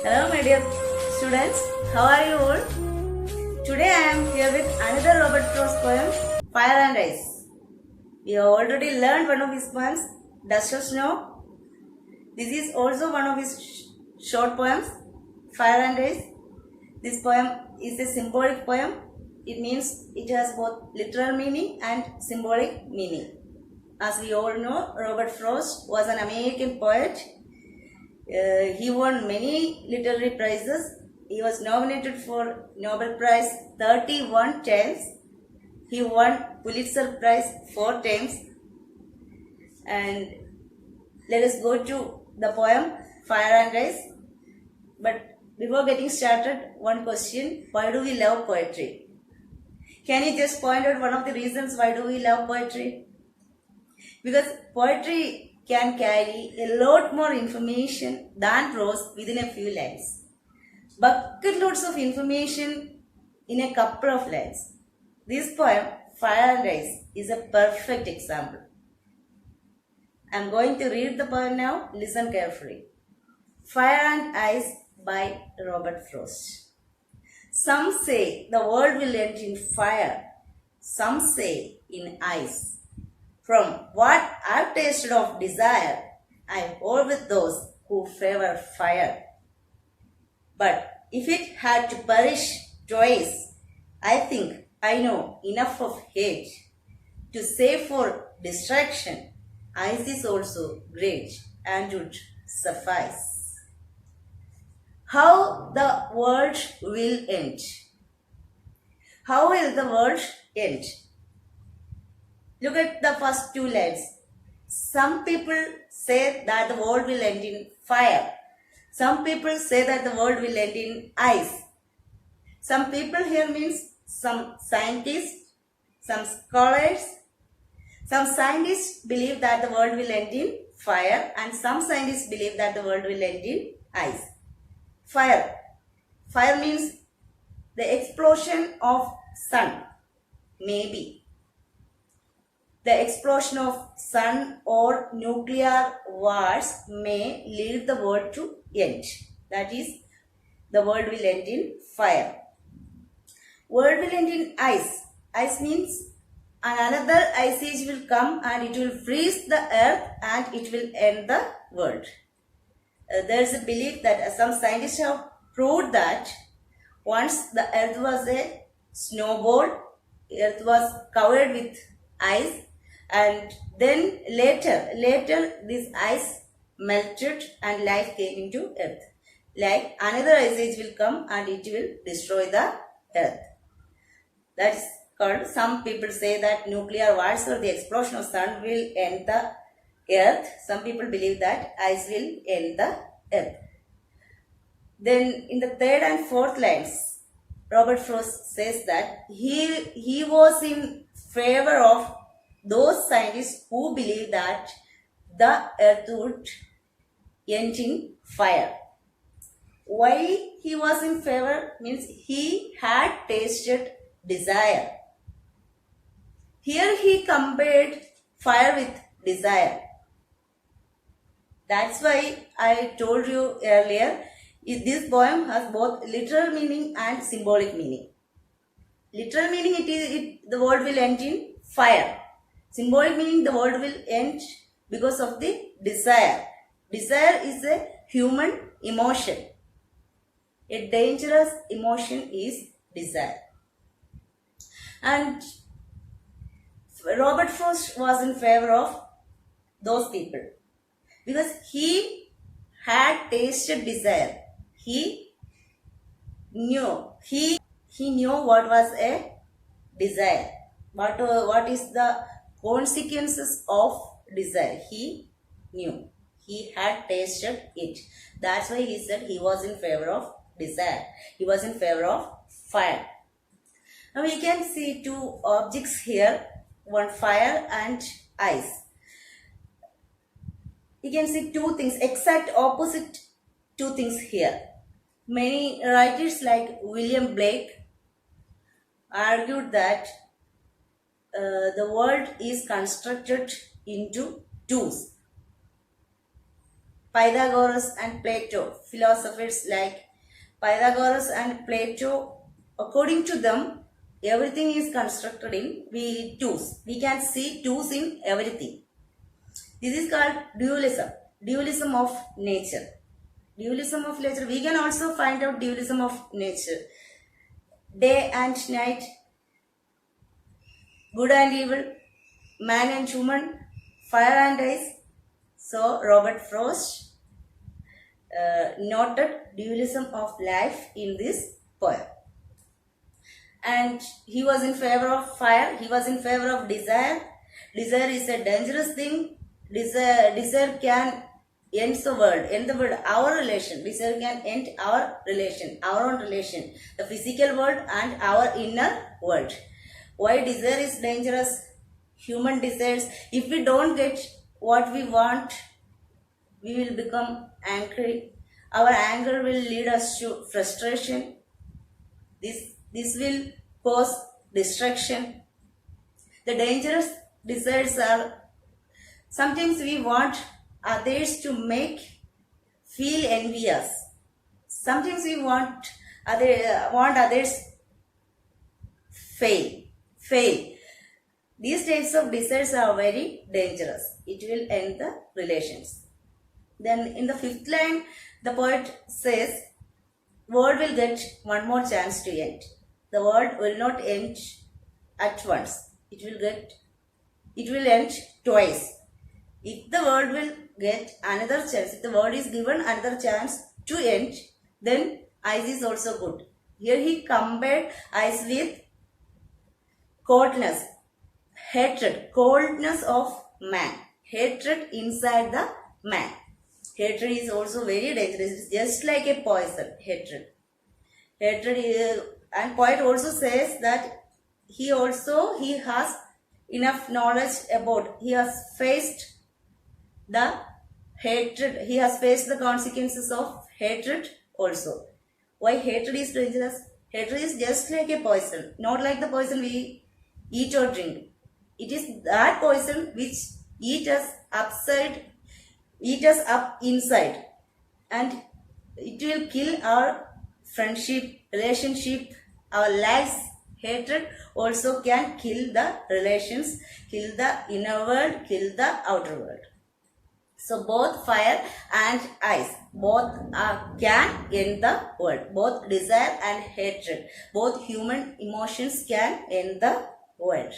Hello my dear students, how are you all? Today I am here with another Robert Frost poem, Fire and Ice. We have already learned one of his poems, Dust of Snow. This is also one of his short poems, Fire and Ice. This poem is a symbolic poem. It means it has both literal meaning and symbolic meaning. As we all know, Robert Frost was an American poet. He won many literary prizes. He was nominated for Nobel Prize 31 times. He won Pulitzer Prize 4 times. And let us go to the poem Fire and Ice. But before getting started, one question: why do we love poetry? Can you just point out one of the reasons why do we love poetry? Because poetry can carry a lot more information than prose within a few lines. Bucket loads of information in a couple of lines. This poem, Fire and Ice, is a perfect example. I am going to read the poem now. Listen carefully. Fire and Ice by Robert Frost. Some say the world will end in fire. Some say in ice. From what I've tasted of desire, I hold with those who favor fire. But if it had to perish twice, I think I know enough of hate to say for distraction, ice is also great and would suffice. How the world will end. How will the world end? Look at the first two lines. Some people say that the world will end in fire. Some people say that the world will end in ice. Some people here means some scientists, some scholars. Some scientists believe that the world will end in fire, and some scientists believe that the world will end in ice. Fire. Fire means the explosion of sun. Maybe. The explosion of sun or nuclear wars may lead the world to end. That is, the world will end in fire. World will end in ice. Ice means another ice age will come and it will freeze the earth and it will end the world. There is a belief that some scientists have proved that once the earth was a snowball, earth was covered with ice, and then later this ice melted and life came into earth. Like another ice age will come and it will destroy the earth. That is called, some people say that nuclear wars or the explosion of sun will end the earth. Some people believe that ice will end the earth. Then in the third and fourth lines, Robert Frost says that he was in favor of those scientists who believe that the earth would end in fire. Why he was in favor means he had tasted desire. Here he compared fire with desire. That's why I told you earlier, this poem has both literal meaning and symbolic meaning. Literal meaning, the world will end in fire. Symbolic meaning, the world will end because of the desire. Desire is a human emotion. A dangerous emotion is desire. And Robert Frost was in favor of those people because he had tasted desire. He knew what was a desire. What is the consequences of desire? He knew. He had tasted it. That's why he said he was in favor of desire. He was in favor of fire. Now we can see two objects here, one fire and ice. You can see two things, exact opposite two things here. Many writers like William Blake argued that the world is constructed into twos. Pythagoras and Plato, philosophers like Pythagoras and Plato, according to them, everything is constructed in twos. We can see twos in everything. This is called dualism, dualism of nature. Dualism of nature. We can also find out dualism of nature. Day and night, good and evil, man and human, fire and ice. So Robert Frost noted dualism of life in this poem. And he was in favor of fire, he was in favor of desire. Desire is a dangerous thing. Desire can end the world, our relation. Desire can end our relation, our own relation, the physical world and our inner world. Why desire is dangerous? Human desires, if we don't get what we want, we will become angry. Our anger will lead us to frustration. This will cause destruction. The dangerous desires are, sometimes we want others to feel envious. Sometimes we want others fail. These types of desires are very dangerous. It will end the relations. Then in the fifth line, the poet says, world will get one more chance to end. The world will not end at once. It will end twice. If the world will get another chance, if the world is given another chance to end, then ice is also good. Here he compared ice with coldness, hatred, coldness of man, hatred inside the man. Hatred is also very dangerous. It's just like a poison, hatred. And poet also says that he has enough knowledge about, he has faced the hatred, he has faced the consequences of hatred also. Why hatred is dangerous? Hatred is just like a poison, not like the poison we eat or drink. It is that poison which eat us up inside, and it will kill our friendship, relationship, our lives. Hatred also can kill the relations, kill the inner world, kill the outer world. So both fire and ice, both can end the world. Both desire and hatred, both human emotions can end the world.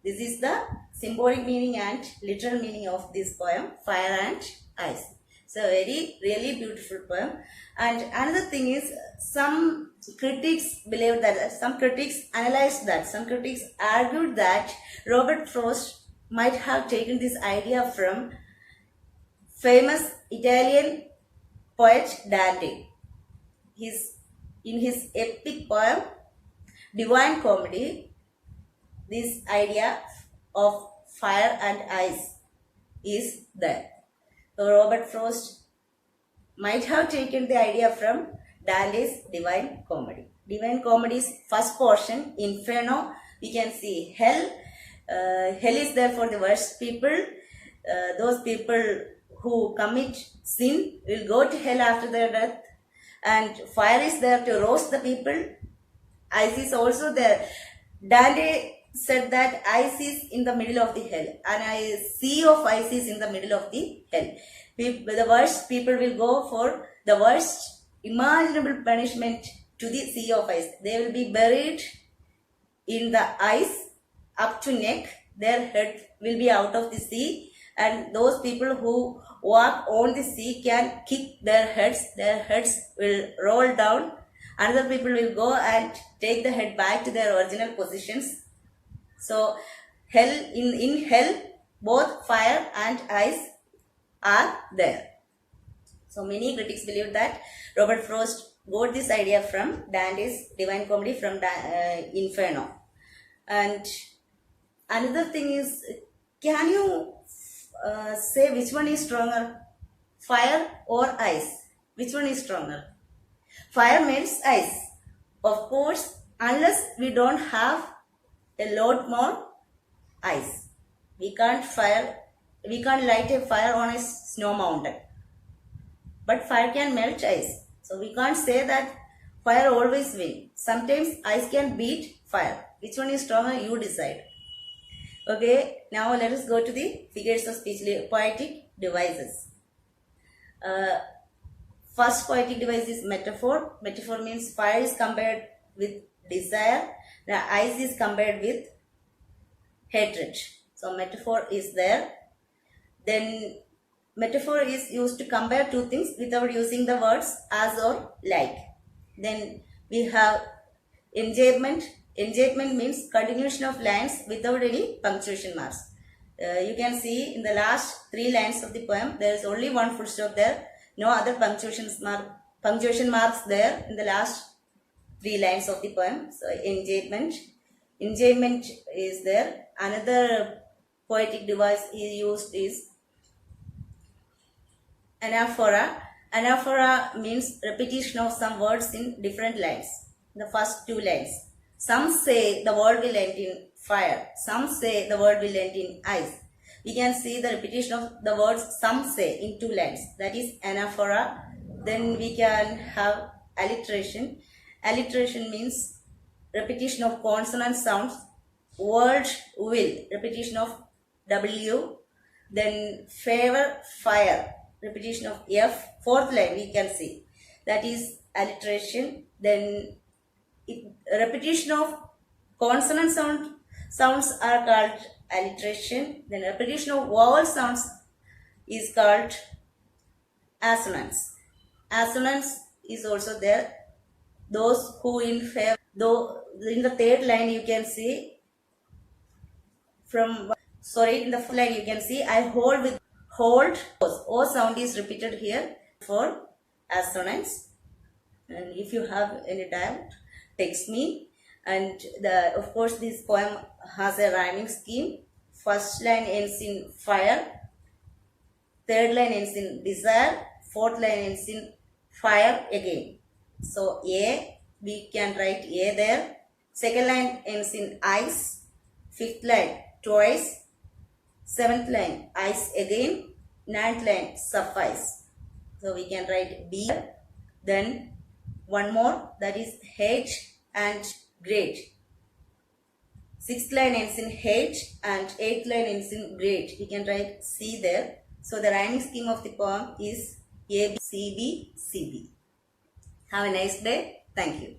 This is the symbolic meaning and literal meaning of this poem, Fire and Ice. So very really beautiful poem. And another thing is, some critics believe that, some critics analyzed that, some critics argued that Robert Frost might have taken this idea from famous Italian poet Dante. In his epic poem Divine Comedy, this idea of fire and ice is there. So Robert Frost might have taken the idea from Dante's Divine Comedy. Divine Comedy's first portion, Inferno, we can see hell. Hell is there for the worst people. Those people who commit sin will go to hell after their death. And fire is there to roast the people. Ice is also there. Dante said that ice is in the middle of the hell, and a sea of ice is in the middle of the hell. The worst people will go for the worst imaginable punishment to the sea of ice. They will be buried in the ice up to neck. Their head will be out of the sea, and those people who walk on the sea can kick their heads. Their heads will roll down. Another people will go and take the head back to their original positions. So hell, in hell, both fire and ice are there. So many critics believe that Robert Frost got this idea from Dante's Divine Comedy, from Inferno. And another thing is, can you say which one is stronger, fire or ice? Which one is stronger? Fire melts ice, of course, unless we don't have a lot more ice. We can't light a fire on a snow mountain. but fire can melt ice. So we can't say that fire always wins. Sometimes ice can beat fire. Which one is stronger? You decide. Okay, now let us go to the figures of speech, poetic devices. First poetic device is metaphor. Metaphor means fire is compared with desire. The ice is compared with hatred. So metaphor is there. Then metaphor is used to compare two things without using the words as or like. Then we have enjambment. Enjambment means continuation of lines without any punctuation marks. You can see in the last 3 lines of the poem, there is only one full stop there. No other punctuation marks there in the last 3 lines of the poem. So enjambment. Enjambment is there. Another poetic device used is anaphora. Anaphora means repetition of some words in different lines. The first 2 lines. Some say the world will end in fire. Some say the world will end in ice. We can see the repetition of the words some say in 2 lines. That is anaphora. Then we can have alliteration. Alliteration means repetition of consonant sounds. World will, repetition of W. Then favor, fire, repetition of F. 4th line we can see. That is alliteration. Then repetition of consonant sounds are called alliteration. Then repetition of vowel sounds is called assonance. Assonance is also there. Those who in favor, though in the 3rd line you can see in the 4th line you can see I hold with hold. O sound is repeated here for assonance. And if you have any doubt, text me. And of course this poem has a rhyming scheme. First line ends in fire, 3rd line ends in desire, 4th line ends in fire again. So A, we can write A there. 2nd line ends in ice, 5th line twice, 7th line ice again, 9th line suffice. So we can write B. Then one more, that is H and great. 6th line ends in H and 8th line ends in great. We can write C there. So the rhyming scheme of the poem is A, B, C, B, C, B. Have a nice day. Thank you.